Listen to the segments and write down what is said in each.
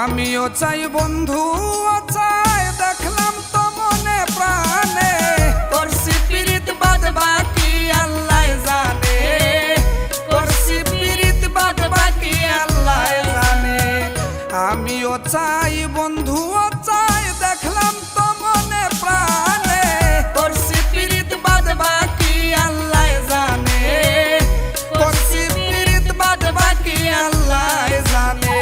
আমিও চাই বন্ধু চাই দেখলাম তো মনে প্রাণে করছি পিরিত বাদ বাকি আল্লাহ জানে করছি পিরিত বাদ বাকি আল্লাহ জানে আমিও চাই বন্ধু চাই দেখলাম তো মনে প্রাণে করছি পিরিত বাদ বাকি আল্লাহ জানে করছি পিরিত বাদ বাকি আল্লাহ জানে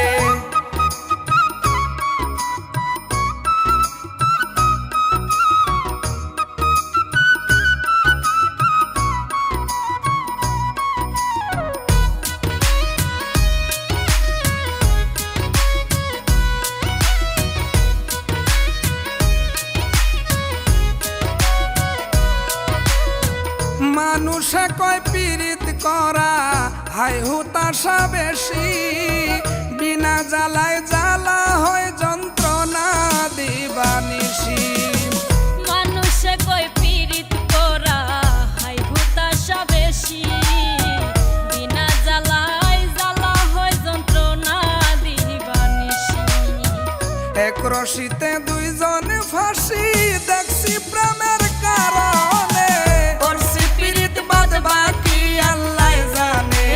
মানুষে কয় পীড়িত করা হাই হুতাশা বেশি বিনা জ্বালায় জ্বালা হয় যন্ত্রণা দিবানিশি মানুষে কয় পীড়িত করা হাই হুতাশা বেশি বিনা জ্বালায় জ্বালা হয় যন্ত্রণা দিবানিশি এক রশিতে দুইজন ফাঁসি দেখছি প্রেমের কারণে করছি পীড়িত বাদ বাকি আল্লাহ জানে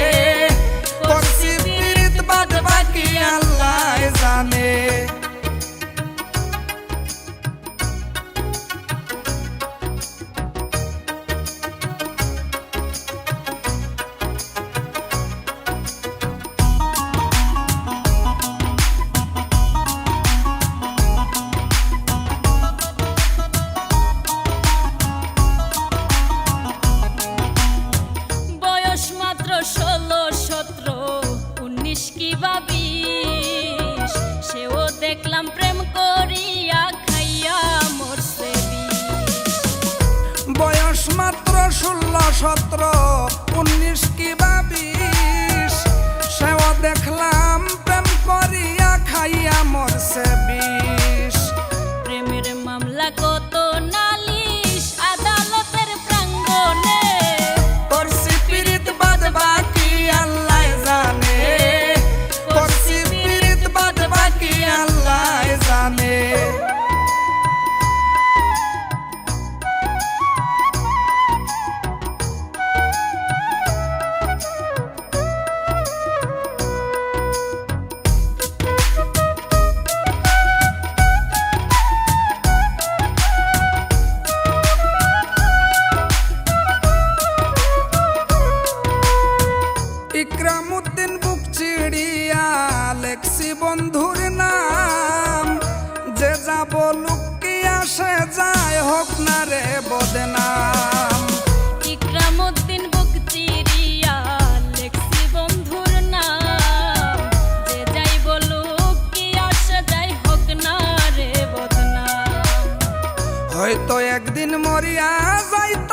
করছি পীড়িত বাদ বাকি আল্লাহ জানে বয়স মাত্র 16, 17, 19 কি বা 20 সেও দেখলাম প্রেম করিয়া খাইয়া মরছে বিষ। বয়স মাত্র 16, 17, 19 কি বা 20 সেও দেখলাম প্রেম করিয়া খাইয়া মরছে বিষ প্রেমের মামলা কত নালিশ আদালতের প্রাঙ্গণে করছি পীড়িত বাদ বাকি আল্লাহ জানে করছি পীড়িত বাদ বাকি আল্লাহ জানে ইকরামউদ্দিন বুক চিড়িয়া লেখছি বন্ধুর নাম যে যা বলুক কি আসে যায় হোক না রে বদনাম ইকরামউদ্দিন বুক চিরিয়া লেখছি বন্ধুর নাম যে যাই বলুক কি আসে যাই হোক না রে বদনাম হয়তো একদিন মরিয়া যাইত